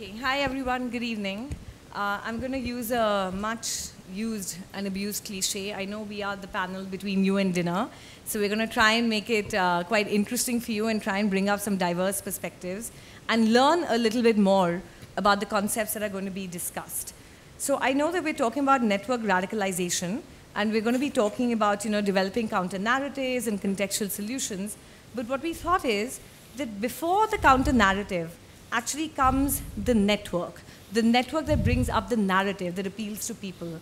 Okay, hi everyone, good evening. I'm going to use a much used and abused cliche. I know we are the panel between you and dinner, so we're going to try and make it quite interesting for you and try and bring up some diverse perspectives and learn a little bit more about the concepts that are going to be discussed. So I know that we're talking about network radicalization, and we're going to be talking about, developing counter-narratives and contextual solutions, but what we thought is that before the counter-narrative actually comes the network that brings up the narrative that appeals to people,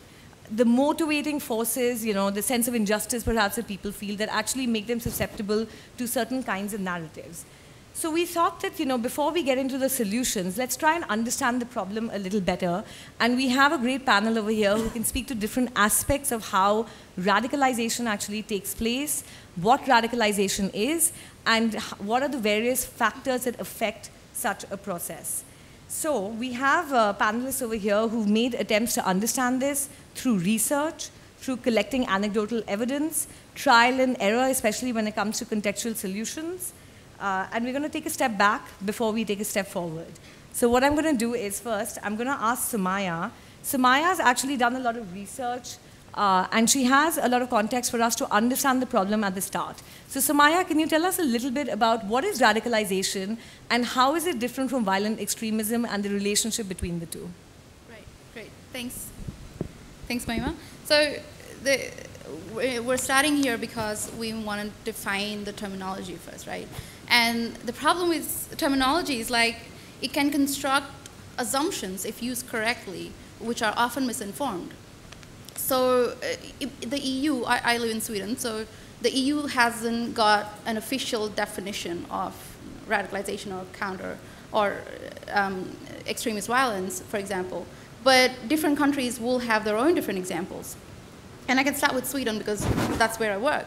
the motivating forces, the sense of injustice perhaps that people feel that actually make them susceptible to certain kinds of narratives. So we thought that, before we get into the solutions, let's try and understand the problem a little better. And we have a great panel over here who can speak to different aspects of how radicalization actually takes place, what radicalization is, and what are the various factors that affect such a process. So we have panelists over here who've made attempts to understand this through research, through collecting anecdotal evidence, trial and error, especially when it comes to contextual solutions. And we're going to take a step back before we take a step forward. So what I'm going to do is first, I'm going to ask Sumaiya. Sumaiya's actually done a lot of research, and she has a lot of context for us to understand the problem at the start. So Sumaiya, can you tell us a little bit about what is radicalization and how is it different from violent extremism and the relationship between the two? Right, great. Thanks. Thanks, Maima. So we're starting here because we want to define the terminology first, right? And the problem with terminology is like it can construct assumptions if used correctly, which are often misinformed. So the EU, I live in Sweden, so the EU hasn't got an official definition of radicalization or counter or extremist violence, for example. But different countries will have their own different examples. And I can start with Sweden because that's where I work.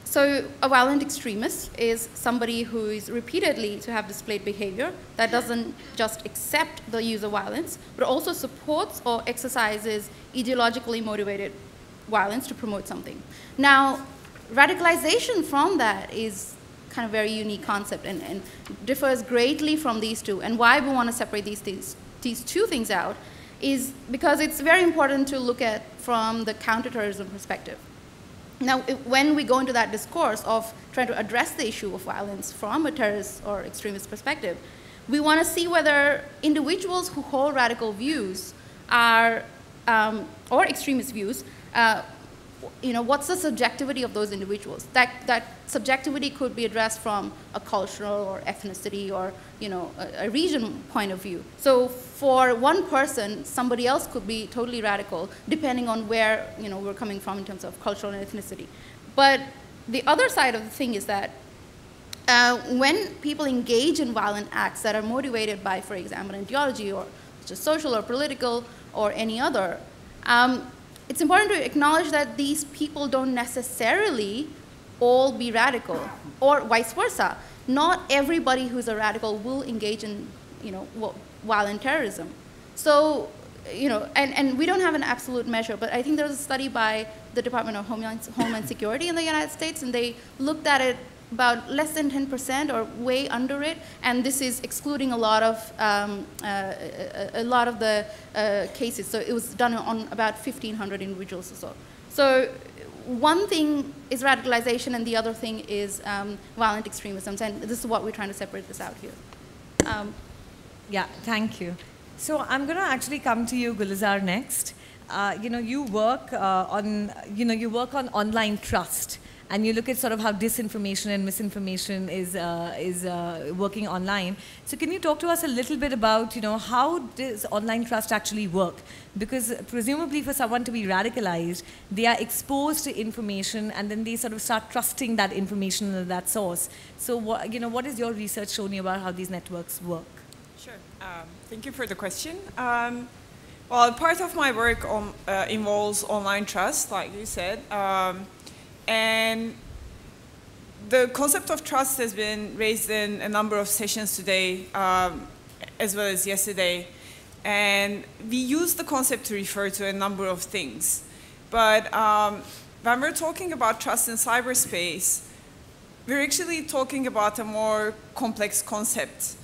So a violent extremist is somebody who is repeatedly to have displayed behavior that doesn't just accept the use of violence, but also supports or exercises ideologically motivated violence to promote something. Now, radicalization from that is kind of a very unique concept and differs greatly from these two. And why we want to separate these two things out is because it's very important to look at from the counterterrorism perspective. Now, when we go into that discourse of trying to address the issue of violence from a terrorist or extremist perspective, we want to see whether individuals who hold radical views are, or extremist views, what's the subjectivity of those individuals? That subjectivity could be addressed from a cultural or ethnicity or a region point of view. So for one person, somebody else could be totally radical, depending on where we're coming from in terms of cultural and ethnicity. But the other side of the thing is that when people engage in violent acts that are motivated by, for example, an ideology or just social or political or any other, it's important to acknowledge that these people don't necessarily all be radical, or vice versa. Not everybody who's a radical will engage in, violent terrorism. So, and we don't have an absolute measure, but I think there was a study by the Department of Homeland Security in the United States, and they looked at it about less than 10% or way under it, and this is excluding a lot of the cases. So it was done on about 1,500 individuals or so. So one thing is radicalization, and the other thing is violent extremism, and this is what we're trying to separate this out here. Yeah, thank you. So I'm going to actually come to you, Gulizar, next. You work on online trust. And you look at sort of how disinformation and misinformation is working online. So can you talk to us a little bit about, how does online trust actually work? Because presumably for someone to be radicalized, they are exposed to information and then they sort of start trusting that information and that source. So what has your research shown you about how these networks work? Sure. Thank you for the question. Well, part of my work involves online trust, like you said. And the concept of trust has been raised in a number of sessions today, as well as yesterday. And we use the concept to refer to a number of things. But when we're talking about trust in cyberspace, we're actually talking about a more complex concept.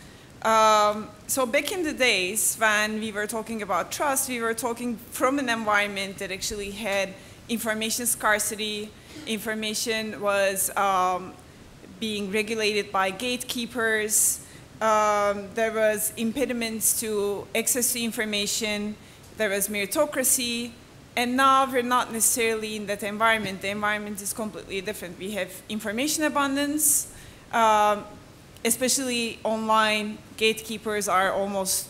So back in the days when we were talking about trust, we were talking from an environment that actually had information scarcity. Information was being regulated by gatekeepers. There was impediments to access to information. There was meritocracy. And now we're not necessarily in that environment. The environment is completely different. We have information abundance, especially online. Gatekeepers are almost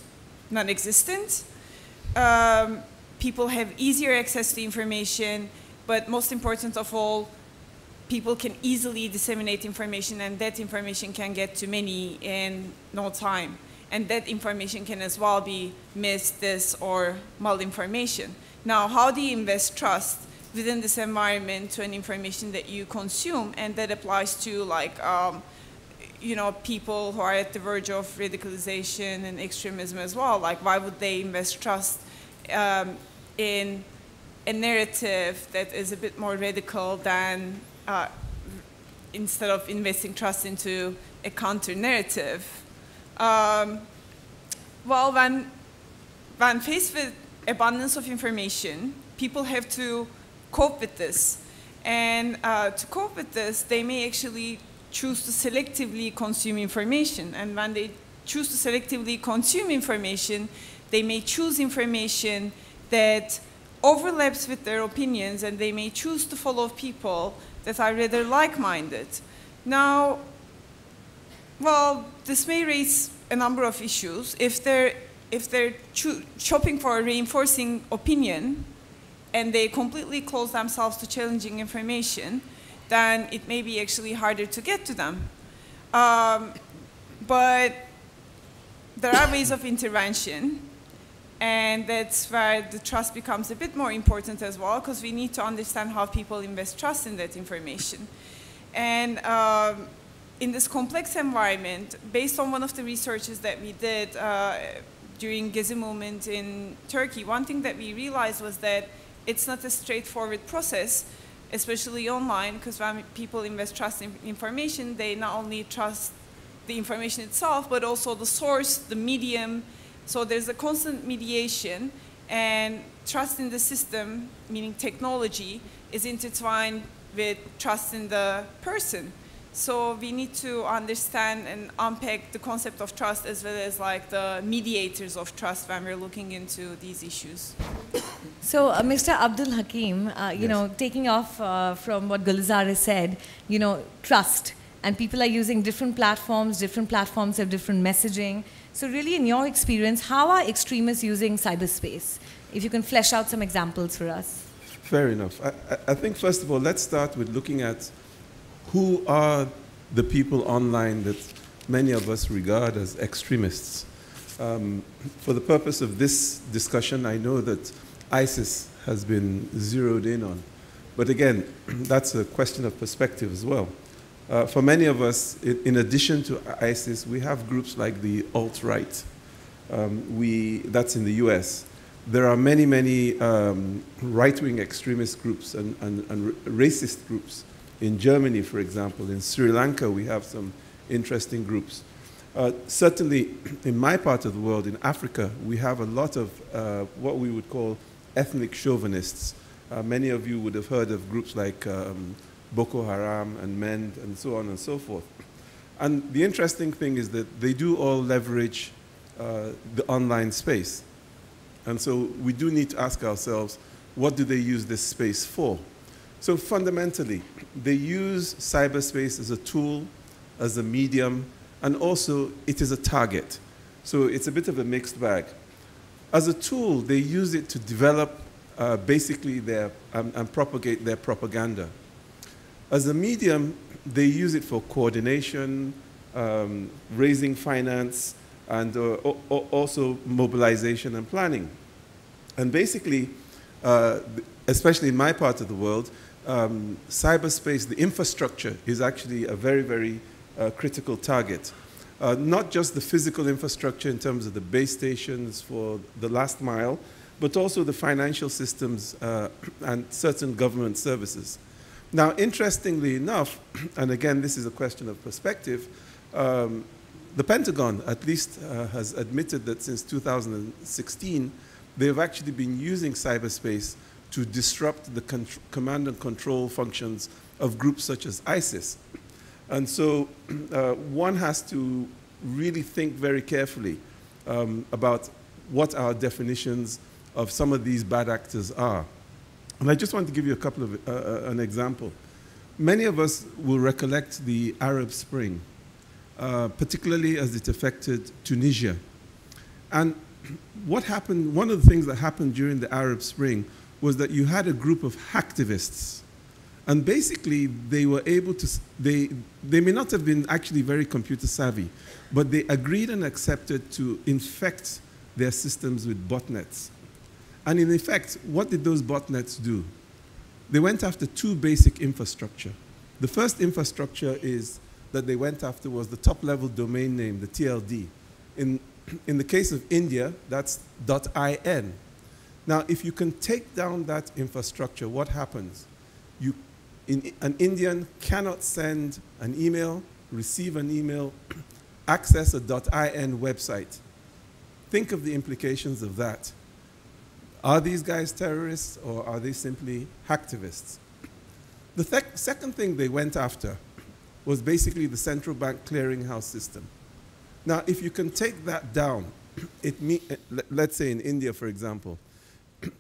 non-existent. People have easier access to information, but most important of all, people can easily disseminate information, and that information can get to many in no time. And that information can as well be mis, dis, or malinformation. Now, how do you invest trust within this environment to an information that you consume? And that applies to, like, you know, people who are at the verge of radicalization and extremism as well. Like, why would they invest trust in a narrative that is a bit more radical than instead of investing trust into a counter-narrative? Well, when faced with abundance of information, people have to cope with this. And to cope with this, they may actually choose to selectively consume information. And when they choose to selectively consume information, they may choose information that overlaps with their opinions, and they may choose to follow people that are rather like-minded. Now, well, this may raise a number of issues. If they're shopping for a reinforcing opinion and they completely close themselves to challenging information, then it may be actually harder to get to them. But there are ways of intervention, and that's where the trust becomes a bit more important as well, because we need to understand how people invest trust in that information. And in this complex environment, based on one of the researches that we did during Gezi movement in Turkey, one thing that we realized was that it's not a straightforward process, especially online, because when people invest trust in information, they not only trust the information itself, but also the source, the medium. So there's a constant mediation, and trust in the system, meaning technology, is intertwined with trust in the person. So we need to understand and unpack the concept of trust as well as, like, the mediators of trust when we're looking into these issues. So, Mr. Abdul Hakim, you Yes. know, taking off from what Gulzar has said, you know, trust, and people are using different platforms have different messaging. So really, in your experience, how are extremists using cyberspace? If you can flesh out some examples for us. Fair enough. I think, first of all, let's start with looking at who are the people online that many of us regard as extremists. For the purpose of this discussion, I know that ISIS has been zeroed in on. But again, that's a question of perspective as well. For many of us, in addition to ISIS, we have groups like the alt-right. That's in the US. There are many, many right-wing extremist groups and racist groups. In Germany, for example, in Sri Lanka, we have some interesting groups. Certainly, in my part of the world, in Africa, we have a lot of what we would call ethnic chauvinists. Many of you would have heard of groups like Boko Haram and MEND and so on and so forth. And the interesting thing is that they do all leverage the online space. And so we do need to ask ourselves, what do they use this space for? So fundamentally, they use cyberspace as a tool, as a medium, and also it is a target. So it's a bit of a mixed bag. As a tool, they use it to develop basically and propagate their propaganda. As a medium, they use it for coordination, raising finance, and also mobilization and planning. And basically, especially in my part of the world, cyberspace, the infrastructure, is actually a very, very critical target. Not just the physical infrastructure in terms of the base stations for the last mile, but also the financial systems and certain government services. Now, interestingly enough, and again, this is a question of perspective, The Pentagon, at least, has admitted that since 2016, they've actually been using cyberspace to disrupt the command and control functions of groups such as ISIS. And so one has to really think very carefully about what our definitions of some of these bad actors are. And I just want to give you a couple of an example. Many of us will recollect the Arab Spring, particularly as it affected Tunisia. And what happened, one of the things that happened during the Arab Spring was that you had a group of hacktivists. And basically, they were able to, they may not have been actually very computer savvy, but they agreed and accepted to infect their systems with botnets. And in effect, what did those botnets do? They went after two basic infrastructure. The first infrastructure is that they went after was the top-level domain name, the TLD. In the case of India, that's .in. Now, if you can take down that infrastructure, what happens? An Indian cannot send an email, receive an email, access a .in website. Think of the implications of that. Are these guys terrorists, or are they simply hacktivists? The second thing they went after was basically the central bank clearinghouse system. Now, if you can take that down, let's say in India, for example,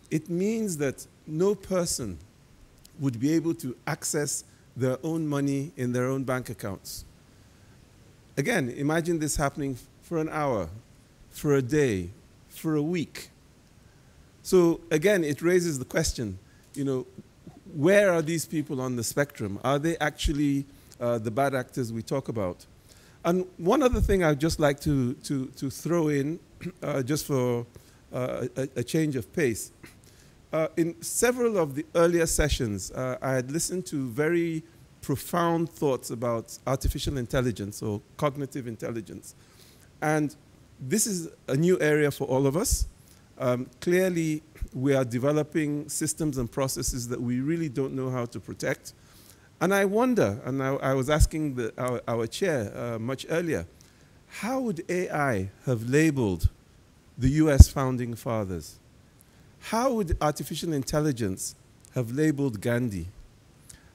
it means that no person would be able to access their own money in their own bank accounts. Again, imagine this happening for an hour, for a day, for a week. So again, it raises the question, you know, where are these people on the spectrum? Are they actually the bad actors we talk about? And one other thing I'd just like to throw in, just for a change of pace. In several of the earlier sessions, I had listened to very profound thoughts about artificial intelligence or cognitive intelligence. And this is a new area for all of us. Clearly, we are developing systems and processes that we really don't know how to protect. And I wonder, and I was asking our chair much earlier, how would AI have labeled the US founding fathers? How would artificial intelligence have labeled Gandhi?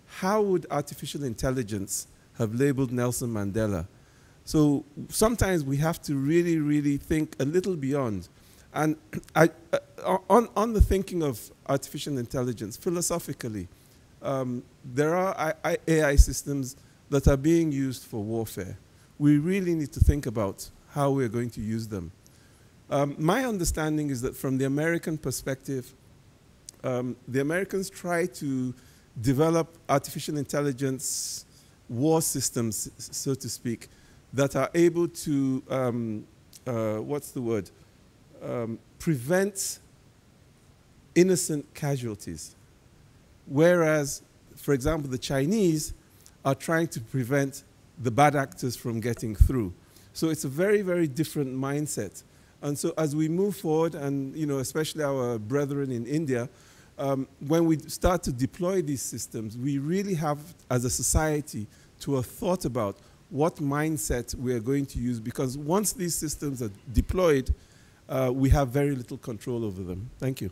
How would artificial intelligence have labeled Nelson Mandela? So sometimes we have to really, really think a little beyond. And on the thinking of artificial intelligence, philosophically, there are AI systems that are being used for warfare. We really need to think about how we're going to use them. My understanding is that from the American perspective, the Americans try to develop artificial intelligence war systems, so to speak, that are able to, prevent innocent casualties. Whereas, for example, the Chinese are trying to prevent the bad actors from getting through. So it's a very, very different mindset. And so as we move forward, and you know, especially our brethren in India, when we start to deploy these systems, we really have, as a society, to have thought about what mindset we are going to use, because once these systems are deployed, we have very little control over them. Thank you.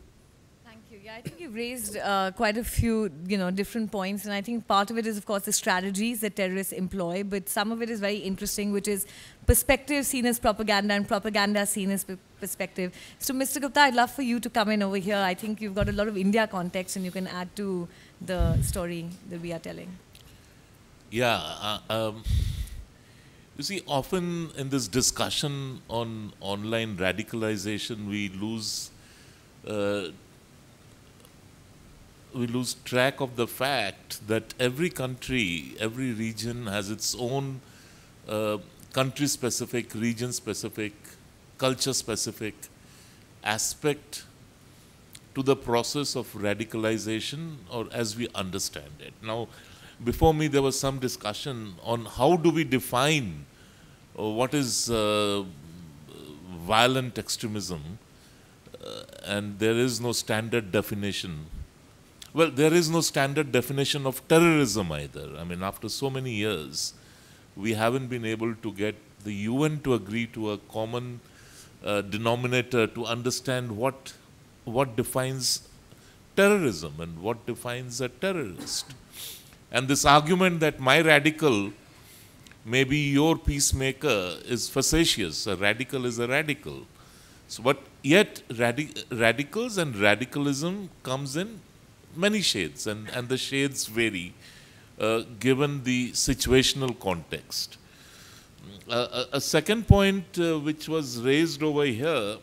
Thank you. Yeah, I think you've raised quite a few, different points, and I think part of it is, of course, the strategies that terrorists employ, but some of it is very interesting, which is perspective seen as propaganda and propaganda seen as perspective. So, Mr. Gupta, I'd love for you to come in over here. I think you've got a lot of India context, and you can add to the story that we are telling. Yeah. You see, often in this discussion on online radicalization, we lose track of the fact that every country, every region has its own country-specific, region-specific, culture-specific aspect to the process of radicalization, or as we understand it. Now, before me, there was some discussion on how do we define what is violent extremism, and there is no standard definition. Well, there is no standard definition of terrorism either. I mean, after so many years, we haven't been able to get the UN to agree to a common denominator to understand what defines terrorism and what defines a terrorist. And this argument that my radical may be your peacemaker is facetious. A radical is a radical. So, but yet radicals and radicalism comes in many shades, and the shades vary given the situational context. A second point which was raised over here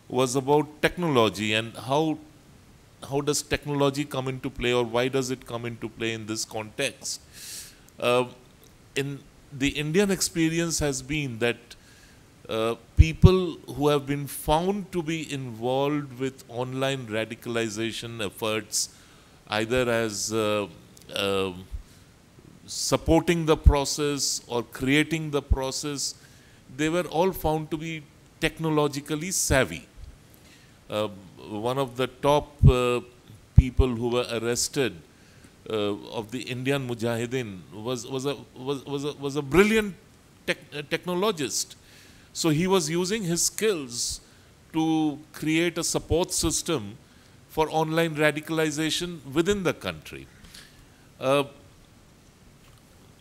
was about technology and how does technology come into play, or why does it come into play in this context. In the Indian experience has been that people who have been found to be involved with online radicalization efforts, either as supporting the process or creating the process, they were all found to be technologically savvy. One of the top people who were arrested of the Indian Mujahideen was a brilliant technologist. So he was using his skills to create a support system for online radicalization within the country.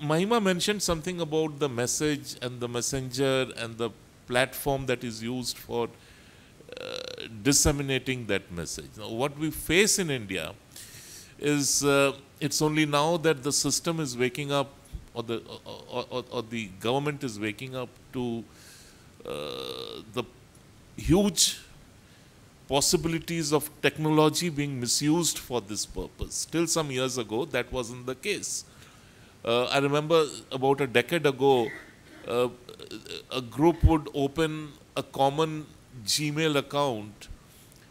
Mahima mentioned something about the message and the messenger and the platform that is used for disseminating that message. Now, what we face in India is it's only now that the system is waking up, or the government is waking up to the huge possibilities of technology being misused for this purpose. Till some years ago, that wasn't the case. I remember about a decade ago, a group would open a common Gmail account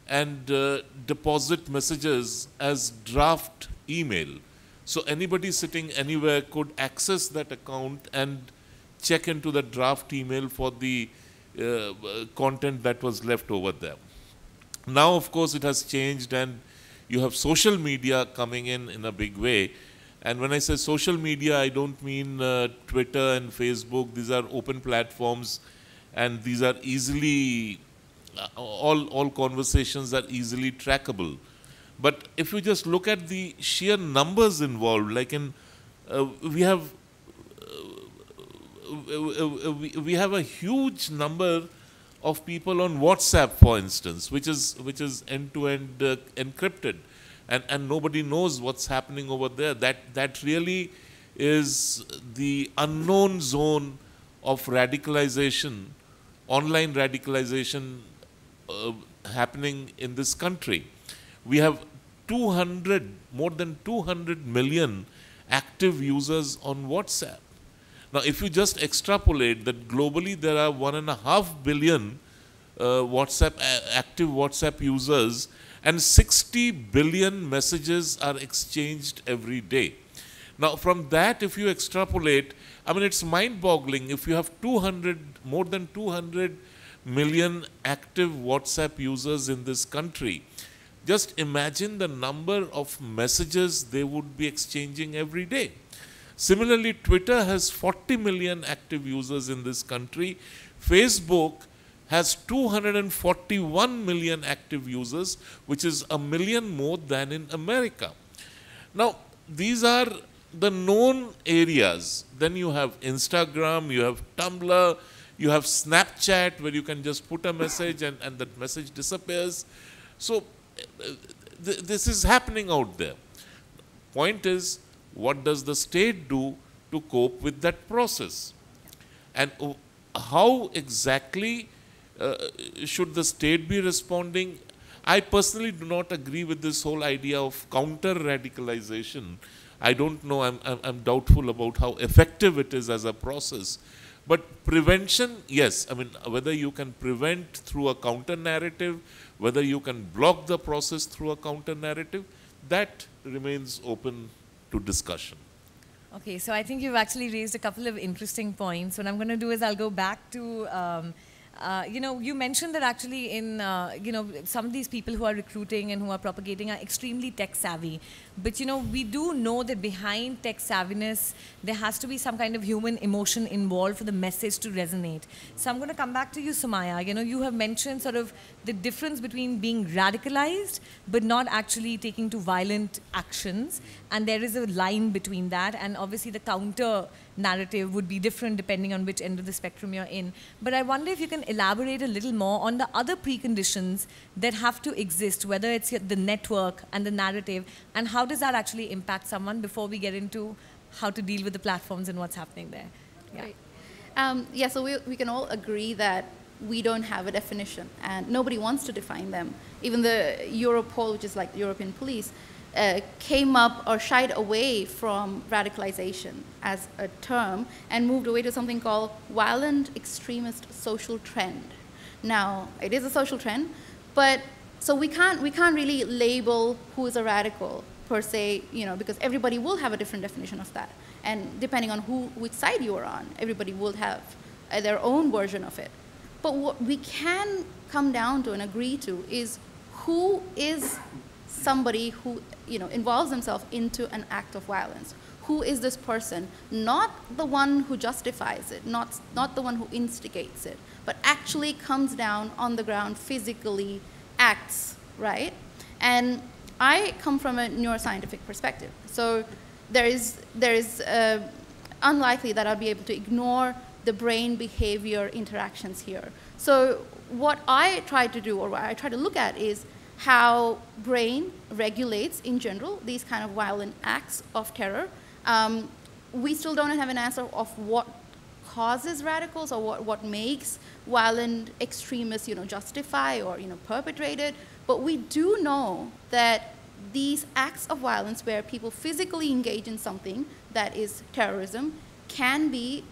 and deposit messages as draft email. So anybody sitting anywhere could access that account and check into the draft email for the content that was left over there. Now, of course, it has changed, and you have social media coming in a big way. And when I say social media, I don't mean Twitter and Facebook. These are open platforms, and these are easily, all conversations are easily trackable. But if you just look at the sheer numbers involved, like we have a huge number of people on WhatsApp, for instance, which is end-to-end encrypted. And nobody knows what's happening over there. That really is the unknown zone of radicalization, online radicalization happening in this country. We have more than 200 million active users on WhatsApp. Now, if you just extrapolate that globally there are 1.5 billion active WhatsApp users, and 60 billion messages are exchanged every day. Now, from that, if you extrapolate, I mean, it's mind-boggling. If you have more than 200 million active WhatsApp users in this country, just imagine the number of messages they would be exchanging every day. Similarly, Twitter has 40 million active users in this country. Facebook has 241 million active users, which is 1 million more than in America. Now, these are the known areas. Then you have Instagram, you have Tumblr, you have Snapchat, where you can just put a message and that message disappears. So, this is happening out there. Point is, what does the state do to cope with that process? And how exactly should the state be responding? I personally do not agree with this whole idea of counter-radicalization. I don't know, I'm doubtful about how effective it is as a process. But prevention, yes. I mean, whether you can prevent through a counter-narrative, whether you can block the process through a counter-narrative, that remains open to discussion. Okay, so I think you've actually raised a couple of interesting points. What I'm going to do is I'll go back to You mentioned that actually in, some of these people who are recruiting and who are propagating are extremely tech savvy. But, we do know that behind tech savviness, there has to be some kind of human emotion involved for the message to resonate. So I'm going to come back to you, Sumaiya. You have mentioned sort of the difference between being radicalized, but not actually taking to violent actions. And there is a line between that. And obviously the counter narrative would be different depending on which end of the spectrum you're in. But I wonder if you can elaborate a little more on the other preconditions that have to exist, whether it's the network and the narrative, and how does that actually impact someone before we get into how to deal with the platforms and what's happening there. Yeah. So we can all agree that we don't have a definition, and nobody wants to define them. Even the Europol, which is like European police, came up or shied away from radicalization as a term and moved away to something called violent extremist social trend. Now, it is a social trend, but so we can't really label who is a radical per se, because everybody will have a different definition of that. And depending on which side you are on, everybody will have their own version of it. But what we can come down to and agree to is who is somebody who involves themselves into an act of violence. Who is this person? Not the one who justifies it, not the one who instigates it, but actually comes down on the ground, physically acts, right? And I come from a neuroscientific perspective. So there is unlikely that I'll be able to ignore the brain behavior interactions here. So what I try to do, or what I try to look at, is how brain regulates, in general, these kind of violent acts of terror. We still don't have an answer of what causes radicals or what makes violent extremists justify or perpetrate it. But we do know that these acts of violence where people physically engage in something that is terrorism can be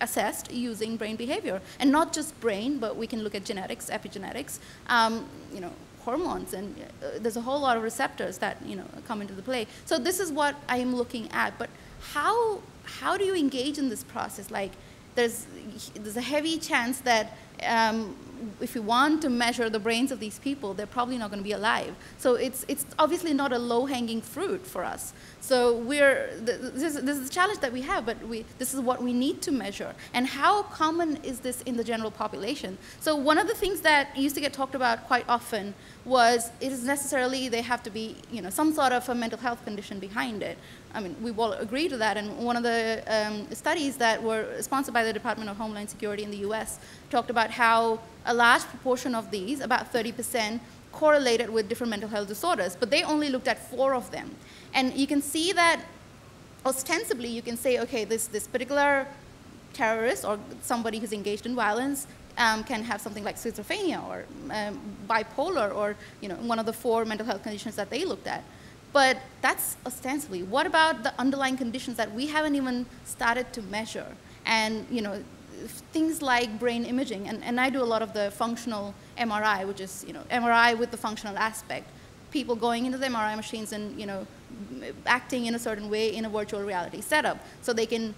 assessed using brain behavior. And not just brain, but we can look at genetics, epigenetics, hormones, and there's a whole lot of receptors that come into the play. So this is what I am looking at. But how do you engage in this process? Like, there's a heavy chance that if you want to measure the brains of these people, they're probably not going to be alive. So it's obviously not a low-hanging fruit for us. So this is the challenge that we have, but this is what we need to measure. And how common is this in the general population? So one of the things that used to get talked about quite often was it is necessarily they have to be some sort of a mental health condition behind it. I mean, we all agree to that. And one of the studies that were sponsored by the Department of Homeland Security in the US talked about how a large proportion of these, about 30%, correlated with different mental health disorders. But they only looked at 4 of them. And you can see that ostensibly you can say, okay, this particular terrorist or somebody who's engaged in violence can have something like schizophrenia or bipolar or one of the 4 mental health conditions that they looked at. But that's ostensibly. What about the underlying conditions that we haven't even started to measure? And things like brain imaging, and I do a lot of the functional MRI, which is MRI with the functional aspect. People going into the MRI machines and acting in a certain way in a virtual reality setup, so they can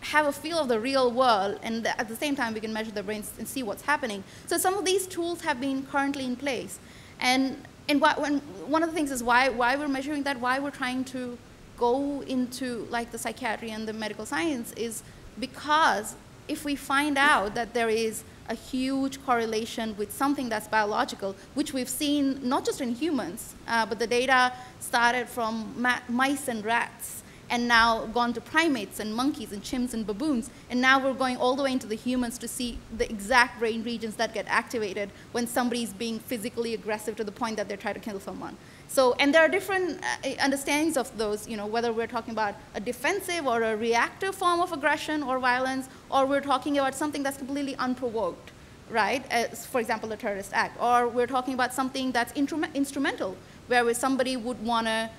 have a feel of the real world, and at the same time we can measure their brains and see what's happening. So some of these tools have been currently in place, and one of the things is why we're measuring that, why we're trying to go into like the psychiatry and the medical science, is because if we find out that there is a huge correlation with something that's biological, which we've seen not just in humans, but the data started from mice and rats, and now gone to primates and monkeys and chimps and baboons, and now we're going all the way into the humans to see the exact brain regions that get activated when somebody's being physically aggressive to the point that they're trying to kill someone. So, and there are different understandings of those, whether we're talking about a defensive or a reactive form of aggression or violence, or we're talking about something that's completely unprovoked, right? As, for example, a terrorist act. Or we're talking about something that's instrumental, where somebody would want to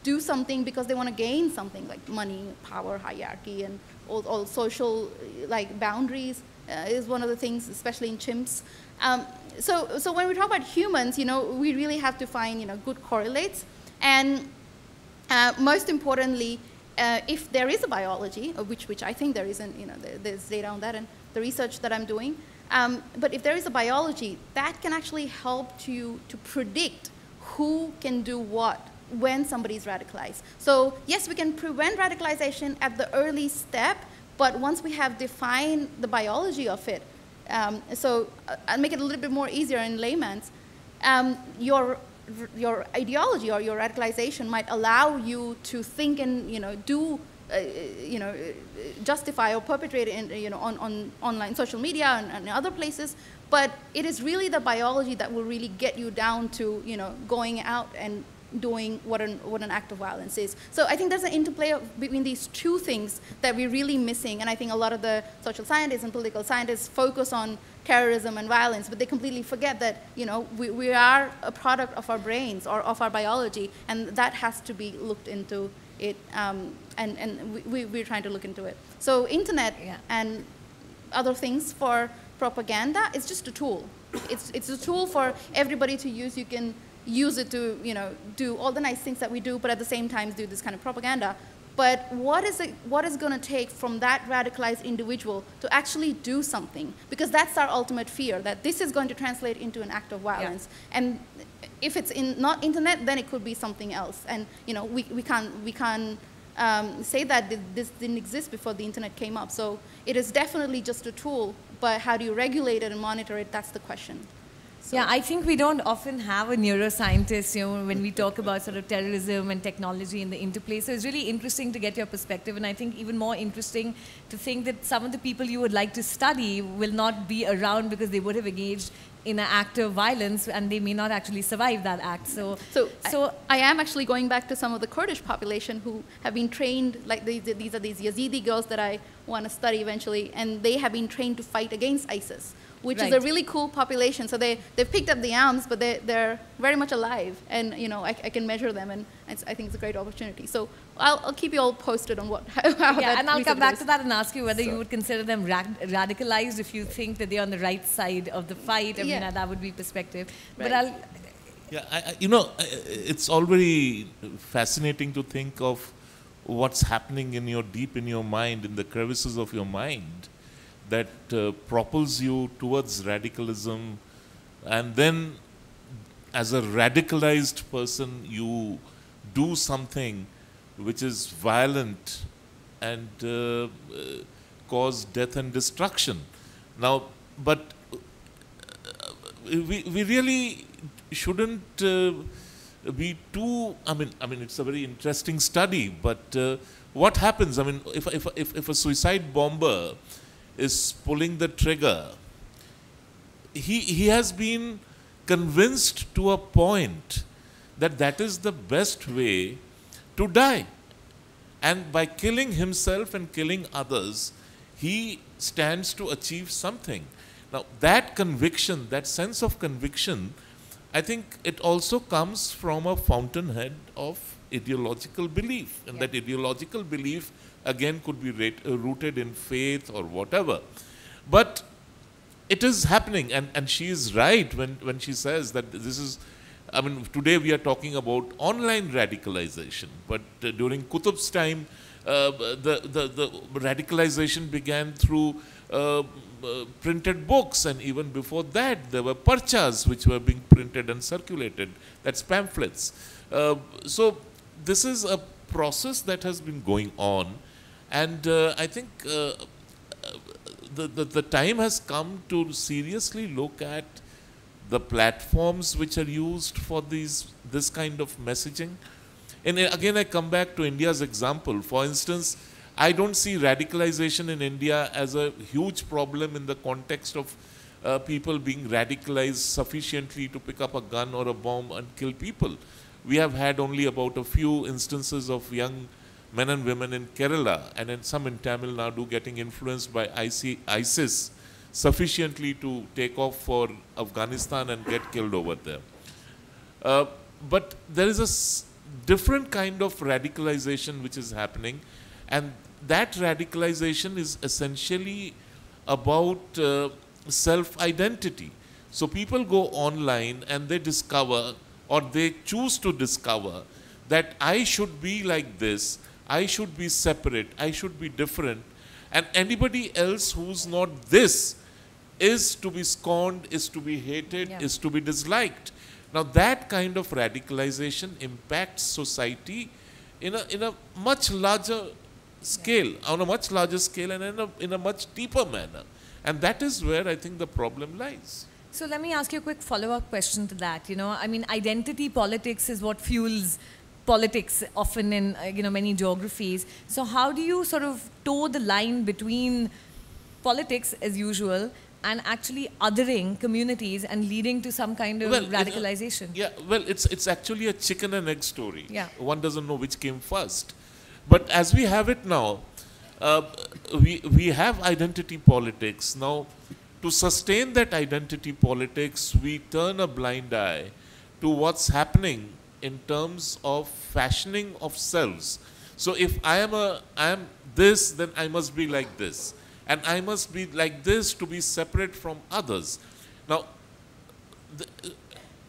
do something because they want to gain something like money, power, hierarchy, and all social like boundaries is one of the things, especially in chimps. So when we talk about humans, we really have to find good correlates, and most importantly, if there is a biology, which I think there isn't, there's data on that, and the research that I'm doing. But if there is a biology, that can actually help to predict who can do what when somebody is radicalized. So yes, we can prevent radicalization at the early step, but once we have defined the biology of it, so I'll make it a little bit more easier in layman's, your ideology or your radicalization might allow you to think and do justify or perpetrate it on online social media and other places, but it is really the biology that will really get you down to going out and doing what an act of violence is. So I think there's an interplay between these two things that we're really missing, and I think a lot of the social scientists and political scientists focus on terrorism and violence, but they completely forget that we are a product of our brains or of our biology, and that has to be looked into it, and we're trying to look into it. So internet and other things for propaganda is just a tool. It's a tool for everybody to use. You can use it to do all the nice things that we do, but at the same time do this kind of propaganda. But what is going to take from that radicalized individual to actually do something? Because that's our ultimate fear, that this is going to translate into an act of violence. Yeah. And if it's not internet, then it could be something else. And we can't say that this didn't exist before the internet came up. So it is definitely just a tool, but how do you regulate it and monitor it? That's the question. So. Yeah, I think we don't often have a neuroscientist, when we talk about sort of terrorism and technology and the interplay. So it's really interesting to get your perspective, and I think even more interesting to think that some of the people you would like to study will not be around because they would have engaged in an act of violence and they may not actually survive that act. So I am actually going back to some of the Kurdish population who have been trained, like these are these Yazidi girls that I want to study eventually, and they have been trained to fight against ISIS, which is a really cool population. So they've picked up the arms, but they're very much alive, and I can measure them, and I think it's a great opportunity. So I'll keep you all posted on how that and I'll come back to that and ask you whether you So. would consider them radicalized if you think that they're on the right side of the fight. I mean, that would be perspective. Right. But it's all very fascinating to think of what's happening deep in your mind, in the crevices of your mind, that propels you towards radicalism, and then as a radicalized person you do something which is violent and cause death and destruction. Now, but we really shouldn't be too, I mean it's a very interesting study, but what happens, if a suicide bomber is pulling the trigger, he has been convinced to a point that that is the best way to die. And by killing himself and killing others, he stands to achieve something. Now, that conviction, that sense of conviction, I think it also comes from a fountainhead of ideological belief. And that ideological belief, again, could be rooted in faith or whatever. But it is happening, and she is right when she says that this is, today we are talking about online radicalization, but during Qutb's time, the radicalization began through printed books, and even before that, there were parchas which were being printed and circulated, that's pamphlets. So this is a process that has been going on, and I think the time has come to seriously look at the platforms which are used for this kind of messaging. And again, I come back to India's example. For instance, I don't see radicalization in India as a huge problem in the context of people being radicalized sufficiently to pick up a gun or a bomb and kill people. We have had only about a few instances of young men and women in Kerala and some in Tamil Nadu getting influenced by ISIS sufficiently to take off for Afghanistan and get killed over there. But there is a different kind of radicalization which is happening, and that radicalization is essentially about self-identity. So people go online and they discover, or they choose to discover, that I should be like this, I should be separate, I should be different, And anybody else who's not this is to be scorned, is to be hated, is to be disliked. Now that kind of radicalization impacts society in a much larger scale, on a much larger scale, and in a much deeper manner. And that is where I think the problem lies. So let me ask you a quick follow-up question to that. You know, I mean, identity politics is what fuels politics often in many geographies. So how do you sort of toe the line between politics as usual and actually othering communities and leading to some kind of radicalization? It's actually a chicken and egg story. Yeah. One doesn't know which came first. But as we have it now, we have identity politics. Now, to sustain that identity politics, we turn a blind eye to what's happening in terms of fashioning of selves. So if I am this, then I must be like this. And I must be like this to be separate from others. Now,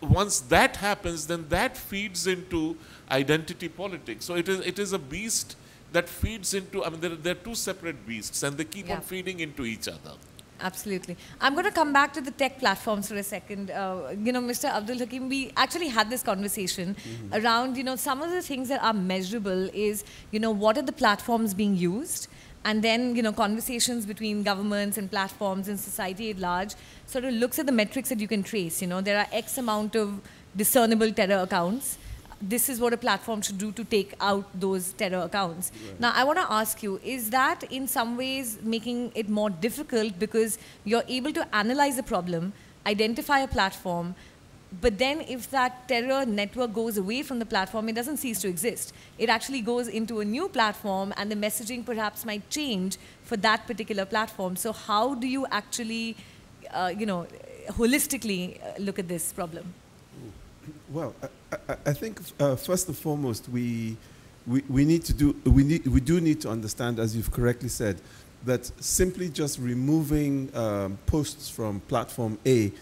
once that happens, then that feeds into identity politics. So it is a beast that feeds into, I mean, there are two separate beasts, and they keep on feeding into each other. Absolutely. I'm going to come back to the tech platforms for a second. Mr. Abdul Hakim, we actually had this conversation around, some of the things that are measurable is, what are the platforms being used? And then, conversations between governments and platforms and society at large sort of looks at the metrics that you can trace. There are X amount of discernible terror accounts. This is what a platform should do to take out those terror accounts. Right. Now, I want to ask you, is that in some ways making it more difficult because you're able to analyze the problem, identify a platform, but then if that terror network goes away from the platform, it doesn't cease to exist. It actually goes into a new platform, and the messaging perhaps might change for that particular platform. So how do you actually, holistically look at this problem? Well, I think first and foremost, we do need to understand, as you've correctly said, that simply just removing posts from platform A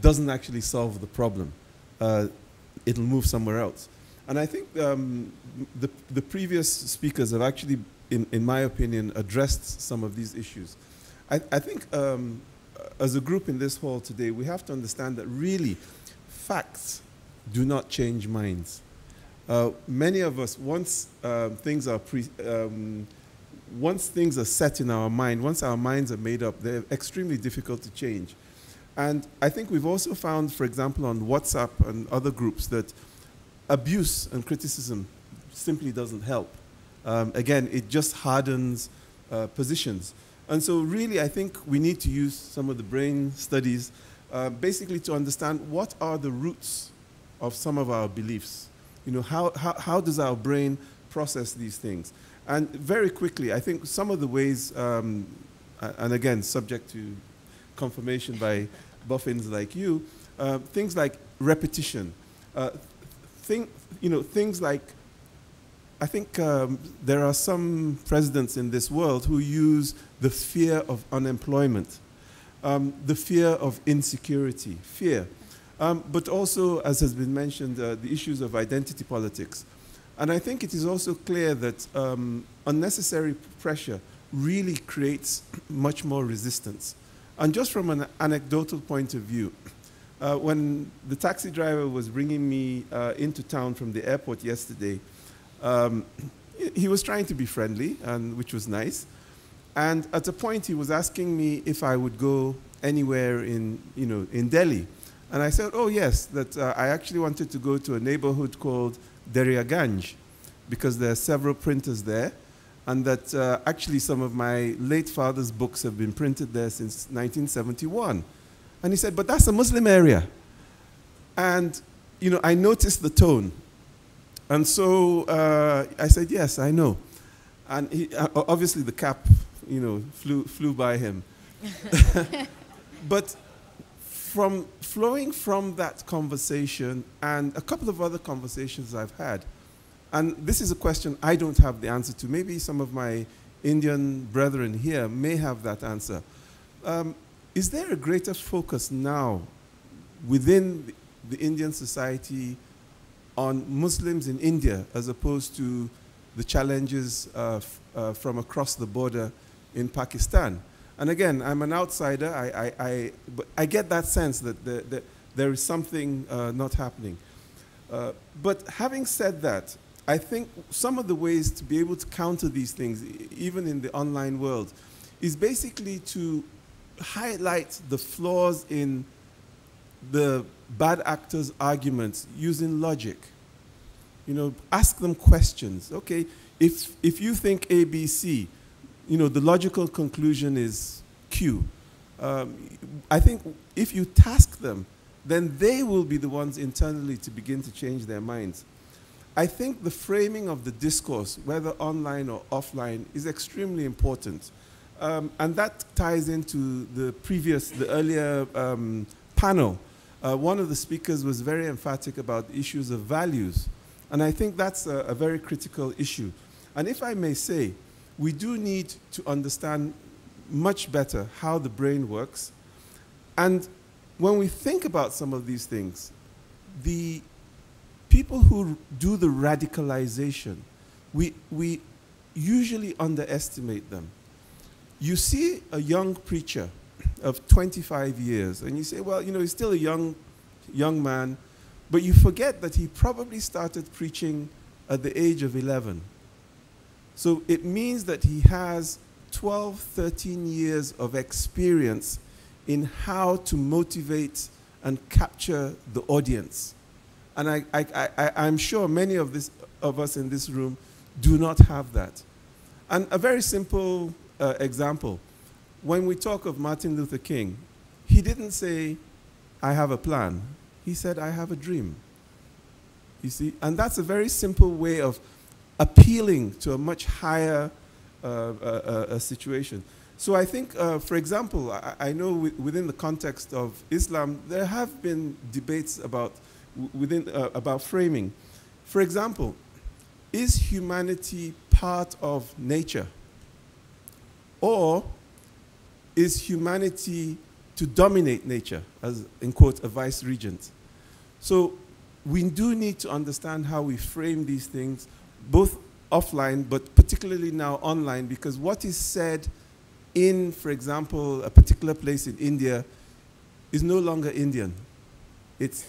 doesn't actually solve the problem. It'll move somewhere else. And I think the previous speakers have actually, in my opinion, addressed some of these issues. I think as a group in this hall today, we have to understand that really facts do not change minds. Many of us, once things are set in our mind, once our minds are made up, they're extremely difficult to change. And I think we've also found, for example, on WhatsApp and other groups, that abuse and criticism simply doesn't help. Again, it just hardens positions. And so really, I think we need to use some of the brain studies basically to understand what are the roots of some of our beliefs. How does our brain process these things? And very quickly, I think some of the ways, and again, subject to confirmation by boffins like you, things like repetition, things like, I think there are some presidents in this world who use the fear of unemployment, the fear of insecurity, fear. But also, as has been mentioned, the issues of identity politics. And I think it is also clear that unnecessary pressure really creates much more resistance. And just from an anecdotal point of view, when the taxi driver was bringing me into town from the airport yesterday, he was trying to be friendly, which was nice. And at a point, he was asking me if I would go anywhere in Delhi. And I said, oh, yes, that I actually wanted to go to a neighborhood called Daryaganj, because there are several printers there, and that actually some of my late father's books have been printed there since 1971. And he said, but that's a Muslim area. And, I noticed the tone. And so I said, yes, I know. And obviously the cap, flew by him. But flowing from that conversation and a couple of other conversations I've had, and this is a question I don't have the answer to. Maybe some of my Indian brethren here may have that answer. Is there a greater focus now within the Indian society on Muslims in India as opposed to the challenges from across the border in Pakistan. And again, I'm an outsider. But I get that sense that there is something not happening. But having said that, I think some of the ways to be able to counter these things, even in the online world, is basically to highlight the flaws in the bad actors' arguments using logic. You know, ask them questions. Okay, if you think A, B, C, you know, the logical conclusion is Q. I think if you task them, then they will be the ones internally to begin to change their minds. I think the framing of the discourse, whether online or offline, is extremely important. And that ties into the earlier panel. One of the speakers was very emphatic about issues of values. And I think that's a very critical issue. And if I may say, we do need to understand much better how the brain works. And when we think about some of these things, the people who do the radicalization, we usually underestimate them. You see a young preacher of 25 years, and you say, well, you know, he's still a young man, but you forget that he probably started preaching at the age of 11. So it means that he has 12, 13 years of experience in how to motivate and capture the audience. And I'm sure many of us in this room do not have that. And a very simple example, when we talk of Martin Luther King, he didn't say, I have a plan. He said, I have a dream. You see? And that's a very simple way of appealing to a much higher situation. So I think, for example, I know within the context of Islam, there have been debates about framing. For example, is humanity part of nature? Or is humanity to dominate nature, as, in quote, a vice regent? So we do need to understand how we frame these things, both offline, but particularly now online, because what is said in, for example, a particular place in India is no longer Indian. It's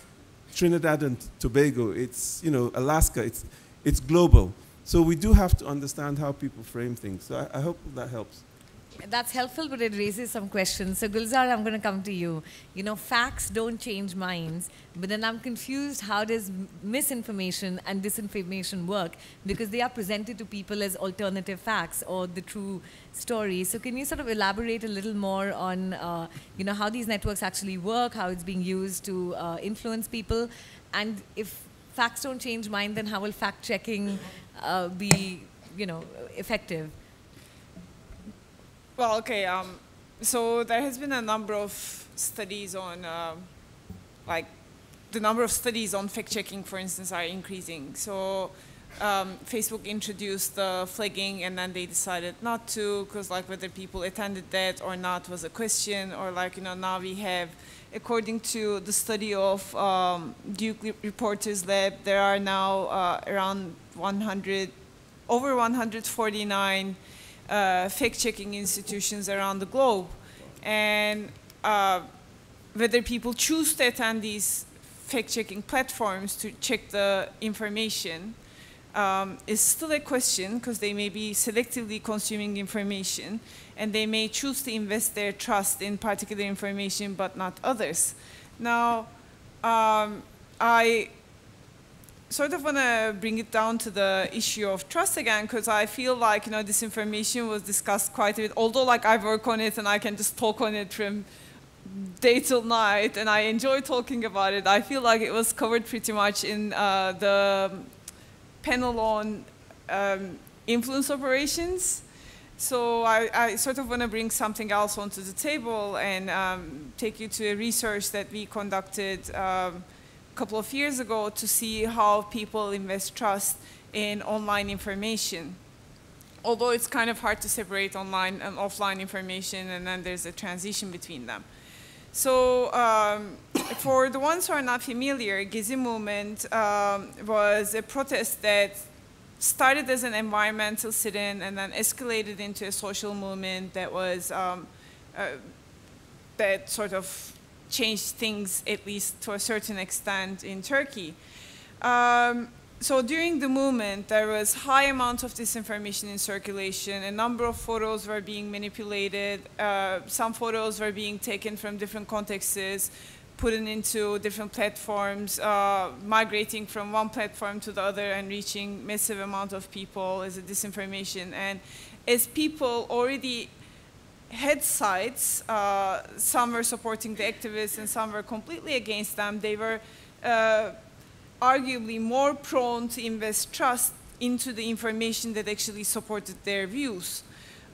Trinidad and Tobago, it's, you know, Alaska, it's global. So we do have to understand how people frame things. So I hope that helps. That's helpful, but it raises some questions. So Gulzar, I'm going to come to you. You know, facts don't change minds, but then I'm confused, how does misinformation and disinformation work? Because they are presented to people as alternative facts or the true story. So can you sort of elaborate a little more on, you know, how these networks actually work, how it's being used to influence people? And if facts don't change mind, then how will fact-checking be, you know, effective? Well, okay, so there has been a number of studies on, like, the number of studies on fact-checking, for instance, are increasing. So Facebook introduced the flagging, and then they decided not to, because, like, whether people attended that or not was a question, or, like, you know, now we have, according to the study of Duke Reporters Lab, there are now around over 149 fact-checking institutions around the globe. And whether people choose to attend these fact-checking platforms to check the information is still a question, because they may be selectively consuming information, and they may choose to invest their trust in particular information but not others. Now, I sort of want to bring it down to the issue of trust again, because I feel like, you know, this information was discussed quite a bit, although, like, I work on it and I can just talk on it from day till night, and I enjoy talking about it. I feel like it was covered pretty much in the panel on influence operations. So I sort of want to bring something else onto the table and take you to a research that we conducted couple of years ago to see how people invest trust in online information. Although it's kind of hard to separate online and offline information, and then there's a transition between them. So for the ones who are not familiar, Gezi movement was a protest that started as an environmental sit-in and then escalated into a social movement that was that sort of changed things, at least to a certain extent, in Turkey. So during the movement, there was high amount of disinformation in circulation. A number of photos were being manipulated. Some photos were being taken from different contexts, put into different platforms, migrating from one platform to the other and reaching massive amount of people as a disinformation. And as people already had sides, some were supporting the activists and some were completely against them, they were arguably more prone to invest trust into the information that actually supported their views.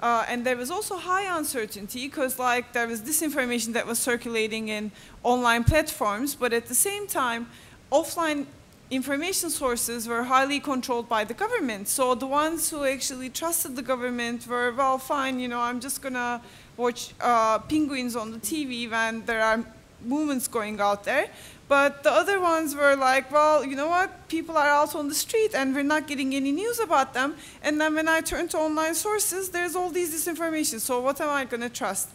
And there was also high uncertainty because like there was disinformation that was circulating in online platforms, but at the same time, offline information sources were highly controlled by the government. So the ones who actually trusted the government were, well, fine, you know, I'm just gonna watch penguins on the TV when there are movements going out there. But the other ones were like, well, you know what? People are out on the street and we're not getting any news about them. And then when I turn to online sources, there's all these disinformation. So what am I going to trust?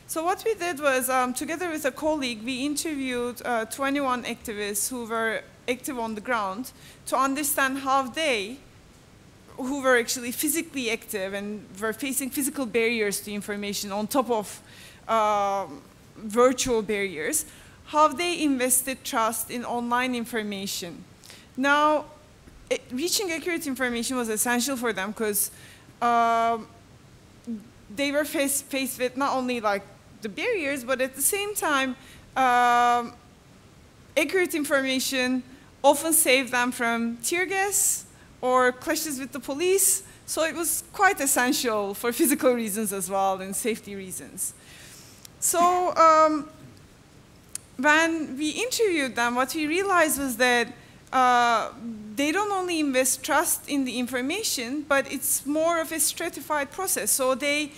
So what we did was, together with a colleague, we interviewed 21 activists who were active on the ground to understand how they, who were actually physically active and were facing physical barriers to information on top of virtual barriers, how they invested trust in online information. Now, reaching accurate information was essential for them because they were faced with not only like the barriers, but at the same time, accurate information often saved them from tear gas or clashes with the police. So it was quite essential for physical reasons as well and safety reasons. So when we interviewed them, what we realized was that they don't only invest trust in the information, but it's more of a stratified process. So they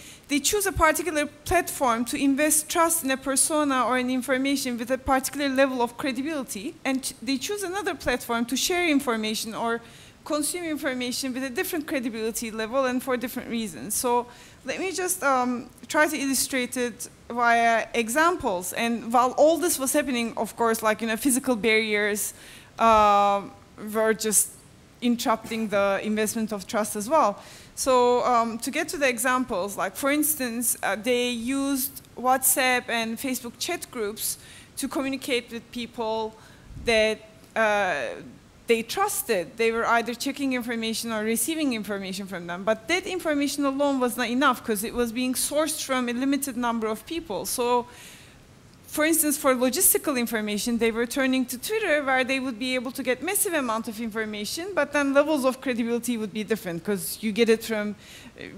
choose a particular platform to invest trust in a persona or in information with a particular level of credibility, and they choose another platform to share information or consume information with a different credibility level and for different reasons. So let me just try to illustrate it via examples. And while all this was happening, of course, like, you know, physical barriers were just interrupting the investment of trust as well. So to get to the examples, like for instance, they used WhatsApp and Facebook chat groups to communicate with people that they trusted. They were either checking information or receiving information from them. But that information alone was not enough because it was being sourced from a limited number of people. So for instance, for logistical information, they were turning to Twitter where they would be able to get massive amount of information, but then levels of credibility would be different because you get it from,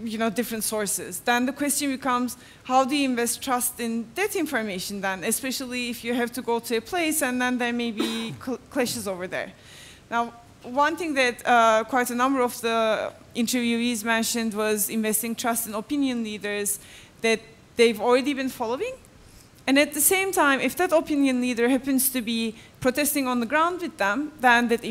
you know, different sources. Then the question becomes, how do you invest trust in that information then, especially if you have to go to a place and then there may be clashes over there. Now, one thing that quite a number of the interviewees mentioned was investing trust in opinion leaders that they've already been following. And at the same time, if that opinion leader happens to be protesting on the ground with them, then that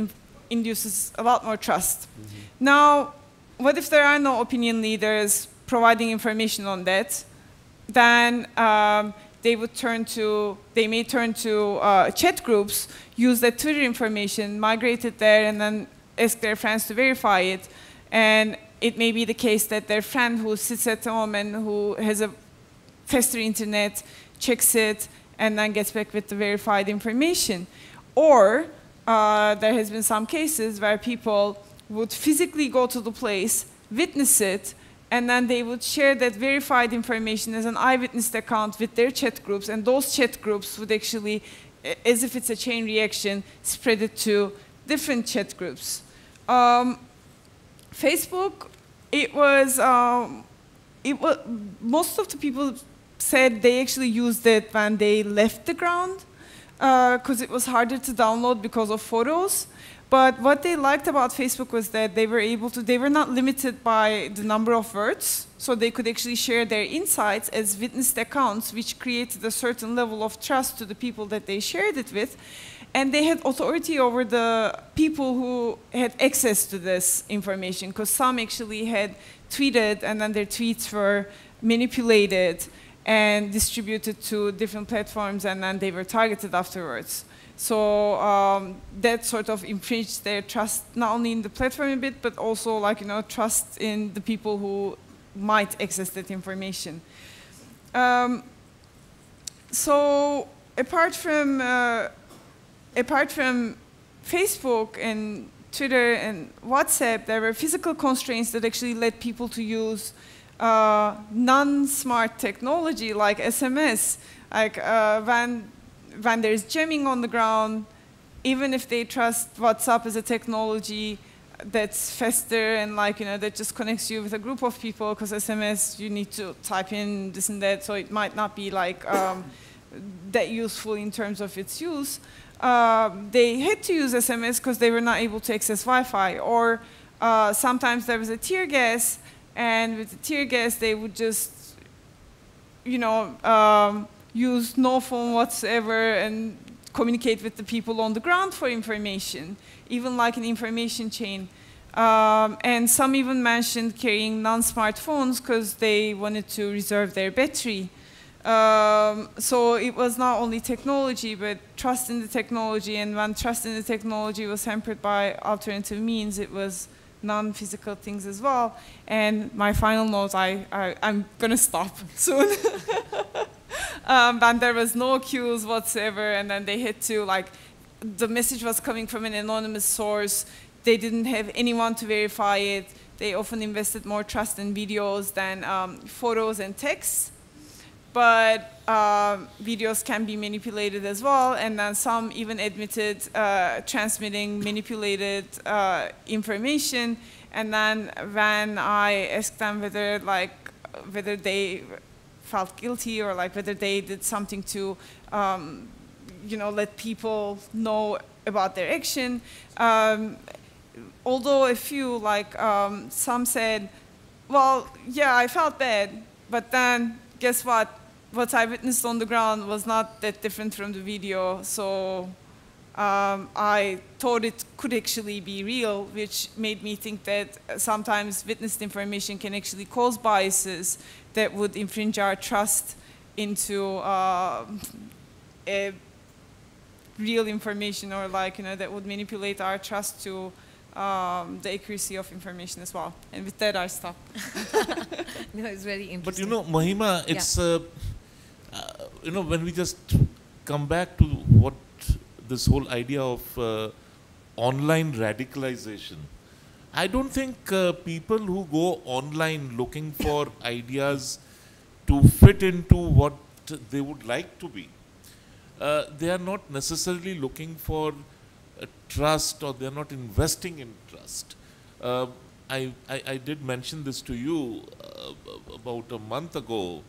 induces a lot more trust. Mm-hmm. Now, what if there are no opinion leaders providing information on that? Then they may turn to chat groups, use that Twitter information, migrate it there, and then ask their friends to verify it. And it may be the case that their friend who sits at home and who has a faster internet checks it and then gets back with the verified information. Or there has been some cases where people would physically go to the place, witness it, and then they would share that verified information as an eyewitness account with their chat groups, and those chat groups would actually, as if it's a chain reaction, spread it to different chat groups. Facebook, most of the people said they actually used it when they left the ground because it was harder to download because of photos. But what they liked about Facebook was that they were not limited by the number of words, so they could actually share their insights as witnessed accounts, which created a certain level of trust to the people that they shared it with. And they had authority over the people who had access to this information, because some actually had tweeted, and then their tweets were manipulated and distributed to different platforms, and then they were targeted afterwards. So that sort of infringed their trust, not only in the platform a bit, but also like, trust in the people who might access that information. So apart from Facebook and Twitter and WhatsApp, there were physical constraints that actually led people to use non-smart technology like SMS. Like when there's jamming on the ground, even if they trust WhatsApp as a technology that's faster and that just connects you with a group of people, because SMS you need to type in this and that, so it might not be that useful in terms of its use. They had to use SMS because they were not able to access Wi-Fi, or sometimes there was a tear gas, and with the tear gas they would just use no phone whatsoever and communicate with the people on the ground for information, even like an information chain. And some even mentioned carrying non-smartphones because they wanted to reserve their battery. So it was not only technology, but trust in the technology, and when trust in the technology was hampered by alternative means, it was non-physical things as well. And my final note, I'm gonna stop soon. But there was no cues whatsoever, and then they had to, the message was coming from an anonymous source. They didn't have anyone to verify it. They often invested more trust in videos than photos and texts. But videos can be manipulated as well, and then some even admitted transmitting manipulated information. And then when I asked them whether they felt guilty, or whether they did something to let people know about their action, although a few, some said, well, yeah, I felt bad, but then guess what? What I witnessed on the ground was not that different from the video, so I thought it could actually be real, which made me think that sometimes witnessed information can actually cause biases that would infringe our trust into real information, or that would manipulate our trust to the accuracy of information as well. And with that, I stop. No, it's very interesting. But Mahima, it's when we just come back to what this whole idea of online radicalization, I don't think people who go online looking for ideas to fit into what they would like to be, they are not necessarily looking for trust, or they are not investing in trust. I did mention this to you about a month ago.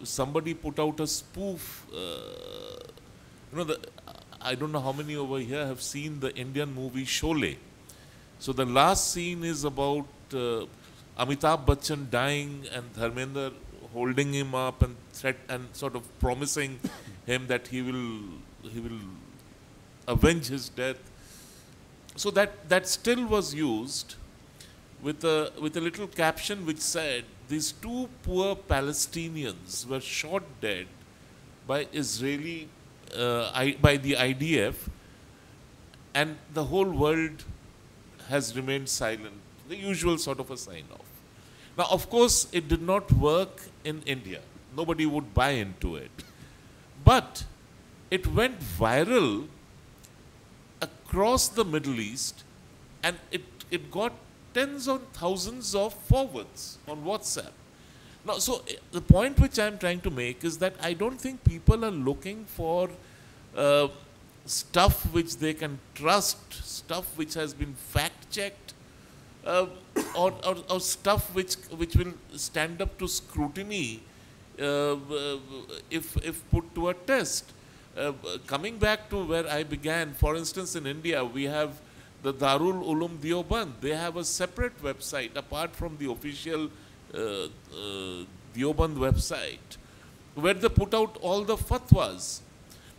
Somebody put out a spoof. I don't know how many over here have seen the Indian movie Sholay. So the last scene is about Amitabh Bachchan dying and Dharmender holding him up and sort of promising him that he will avenge his death. So that still was used with a little caption which said, these two poor Palestinians were shot dead by by the IDF, and the whole world has remained silent. The usual sort of a sign-off. Now, of course, it did not work in India. Nobody would buy into it. But it went viral across the Middle East, and it got tens of thousands of forwards on WhatsApp. Now, so the point which I'm trying to make is that I don't think people are looking for stuff which they can trust, stuff which has been fact-checked, or stuff which will stand up to scrutiny if put to a test. coming back to where I began, for instance, in India, we have the Darul Ulum Deoband. They have a separate website apart from the official Deoband website, where they put out all the fatwas.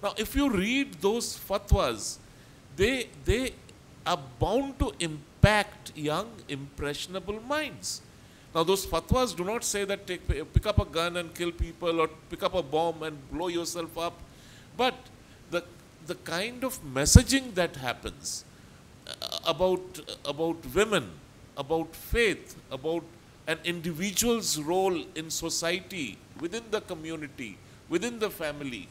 Now, if you read those fatwas, they are bound to impact young, impressionable minds. Now, those fatwas do not say that pick up a gun and kill people, or pick up a bomb and blow yourself up. But the kind of messaging that happens about women, about faith, about an individual's role in society, within the community, within the family,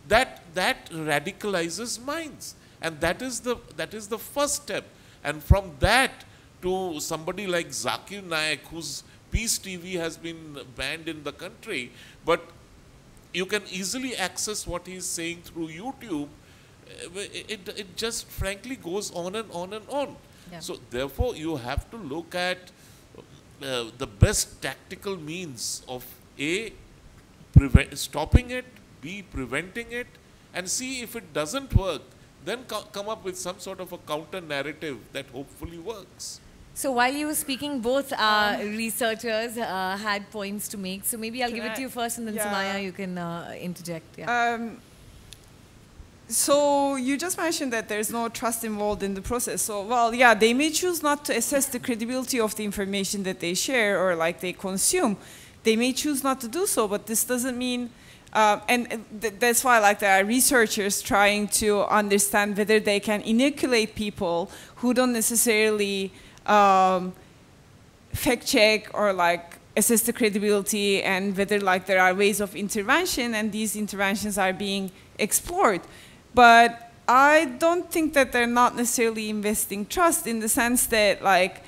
that radicalizes minds. And that is the first step. And from that to somebody like Zakir Naik, whose Peace TV has been banned in the country, but you can easily access what he's saying through YouTube. It just frankly goes on and on and on. Yeah. So therefore, you have to look at the best tactical means of A, stopping it, B, preventing it, and C, if it doesn't work, then come up with some sort of a counter narrative that hopefully works. So while you were speaking, both researchers had points to make. So maybe I'll give it to you first, and then Sumaiya, you can interject. Yeah. So you just mentioned that there's no trust involved in the process. So, well, yeah, they may choose not to assess the credibility of the information that they share or like they consume. They may choose not to do so, but this doesn't mean, that's why like there are researchers trying to understand whether they can inoculate people who don't necessarily fact check or like assess the credibility, and whether like there are ways of intervention, and these interventions are being explored. But I don't think that they're not necessarily investing trust, in the sense that like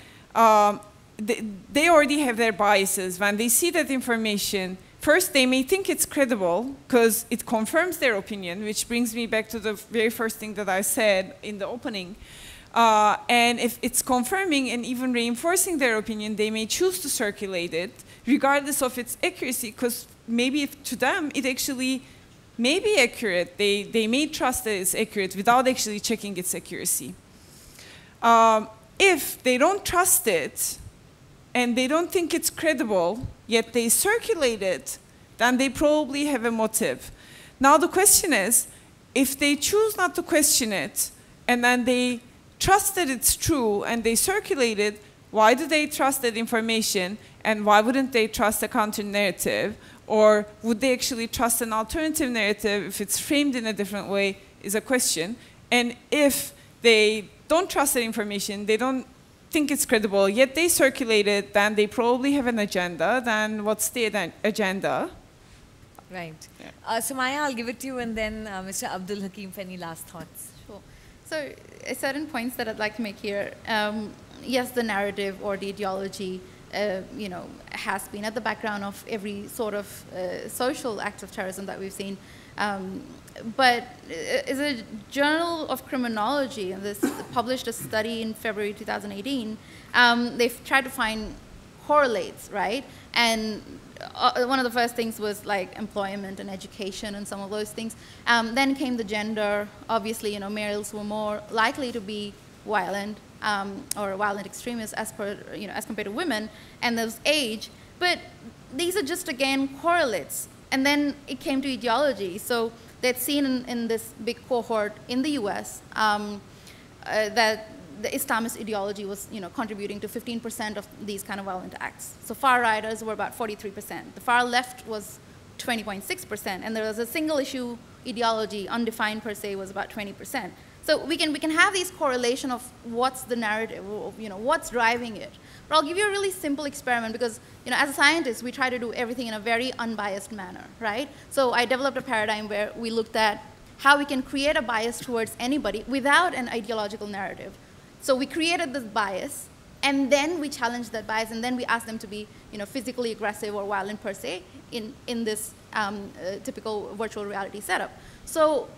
they already have their biases. When they see that information, first they may think it's credible because it confirms their opinion, which brings me back to the very first thing that I said in the opening. And if it's confirming and even reinforcing their opinion, they may choose to circulate it regardless of its accuracy, because maybe if to them it actually may be accurate. They may trust that it's accurate without actually checking its accuracy. If they don't trust it and they don't think it's credible, yet they circulate it, then they probably have a motive. Now the question is, if they choose not to question it and then they trust that it's true and they circulate it, why do they trust that information, and why wouldn't they trust a counter-narrative? Or would they actually trust an alternative narrative if it's framed in a different way, is a question. And if they don't trust that information, they don't think it's credible, yet they circulate it, then they probably have an agenda. Then what's the agenda? Right. Yeah. Sumaiya, I'll give it to you, and then Mr. Abdul, Hakim, for any last thoughts. Sure. So certain points that I'd like to make here. Yes, the narrative or the ideology has been at the background of every sort of social act of terrorism that we've seen. But as a journal of criminology, and this published a study in February 2018, they've tried to find correlates, right? And one of the first things was like employment and education and some of those things. Then came the gender. Obviously, males were more likely to be violent or violent extremists as compared to women, and there's age. But these are just, again, correlates. And then it came to ideology. So they'd seen in this big cohort in the US that the Islamist ideology was contributing to 15% of these kind of violent acts. So far righters were about 43%. The far left was 20.6%. And there was a single issue ideology, undefined per se, was about 20%. So we can have these correlation of what's the narrative, what's driving it. But I'll give you a really simple experiment because, as a scientist, we try to do everything in a very unbiased manner, right? So I developed a paradigm where we looked at how we can create a bias towards anybody without an ideological narrative. So we created this bias, and then we challenged that bias, and then we asked them to be, physically aggressive or violent per se in this typical virtual reality setup. So.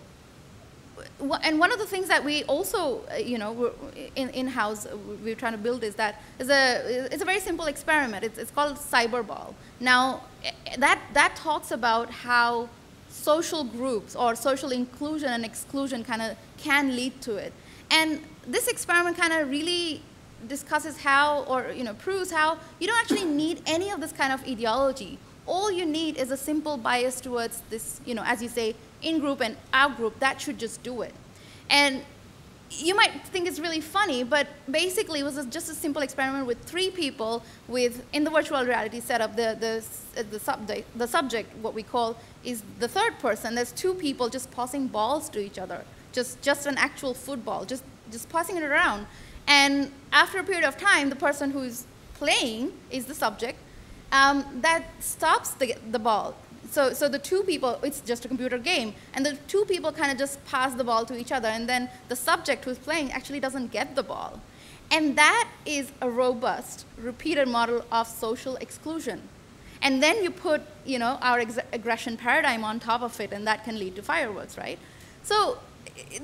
And one of the things that we also, in-house, we're trying to build is that it's a very simple experiment. It's called Cyberball. Now, that talks about how social groups or social inclusion and exclusion kind of can lead to it. And this experiment kind of really discusses how, or proves how you don't actually need any of this kind of ideology. All you need is a simple bias towards this, as you say, in-group and out-group. That should just do it. And you might think it's really funny, but basically it was just a simple experiment with 3 people in the virtual reality setup. The subject, what we call, is the third person. There's 2 people just passing balls to each other, just an actual football, just passing it around. And after a period of time, the person who's playing is the subject. That stops the ball. So the 2 people, it's just a computer game, and the 2 people kind of just pass the ball to each other, and then the subject who's playing actually doesn't get the ball. And that is a robust, repeated model of social exclusion. And then you put, our aggression paradigm on top of it, and that can lead to fireworks, right? So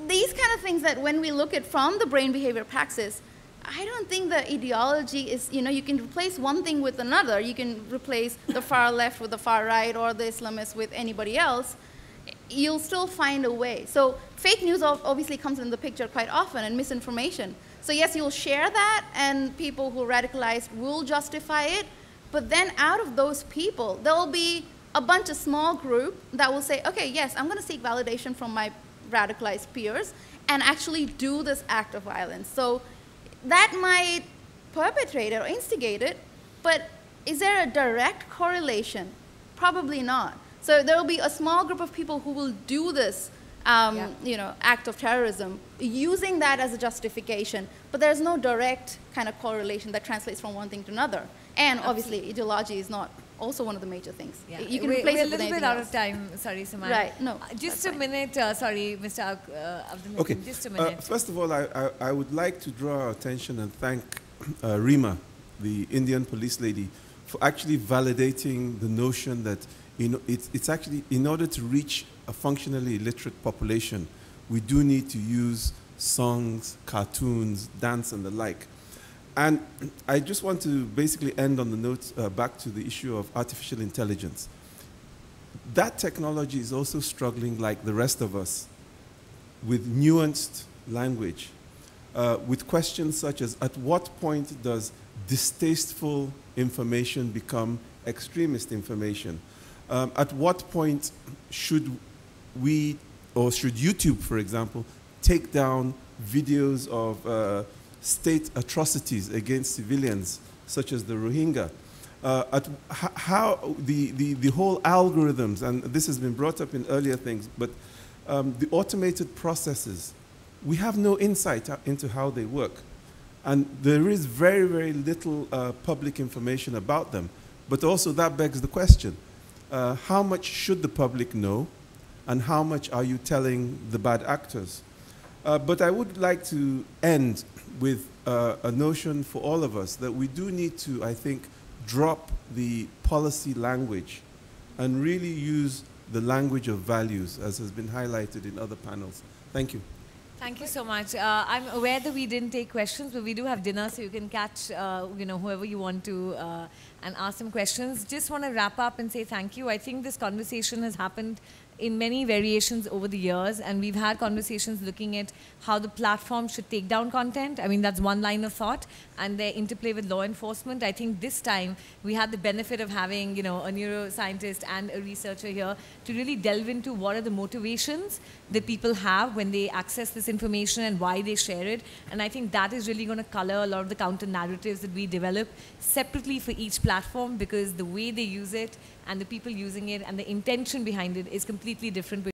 these kind of things that when we look at from the brain behavior praxis, I don't think the ideology is, you can replace one thing with another. You can replace the far left with the far right or the Islamists with anybody else. You'll still find a way. So fake news obviously comes in the picture quite often, and misinformation. So yes, you'll share that, and people who are radicalized will justify it. But then out of those people, there will be a bunch of small group that will say, okay, yes, I'm going to seek validation from my radicalized peers and actually do this act of violence. So that might perpetrate it or instigate it, but is there a direct correlation? Probably not. So there will be a small group of people who will do this act of terrorism using that as a justification, but there's no direct kind of correlation that translates from one thing to another. And obviously, ideology is not also one of the major things. Yeah. You can replace it with anything else. We're a little bit out of time. Sorry, Sumaiya. Right. No. Just a minute. Sorry, Mr. Abdul. Okay. Just a minute. First of all, I would like to draw our attention and thank Rima, the Indian police lady, for actually validating the notion that it's actually, in order to reach a functionally illiterate population, we do need to use songs, cartoons, dance, and the like. And I just want to basically end on the note back to the issue of artificial intelligence. That technology is also struggling, like the rest of us, with nuanced language, with questions such as, at what point does distasteful information become extremist information? At what point should we, or should YouTube, for example, take down videos of state atrocities against civilians, such as the Rohingya? How the whole algorithms, and this has been brought up in earlier things, but the automated processes, we have no insight into how they work. And there is very, very little public information about them. But also that begs the question, how much should the public know, and how much are you telling the bad actors? But I would like to end with a notion for all of us that we do need to, I think, drop the policy language and really use the language of values, as has been highlighted in other panels. Thank you. Thank you so much. I'm aware that we didn't take questions, but we do have dinner, so you can catch whoever you want to and ask them questions. Just want to wrap up and say thank you. I think this conversation has happened in many variations over the years, and we've had conversations looking at how the platform should take down content. I mean, that's one line of thought, and their interplay with law enforcement. I think this time we had the benefit of having, a neuroscientist and a researcher here to really delve into what are the motivations that people have when they access this information and why they share it. And I think that is really going to color a lot of the counter narratives that we develop separately for each platform, because the way they use it and the people using it and the intention behind it is completely different.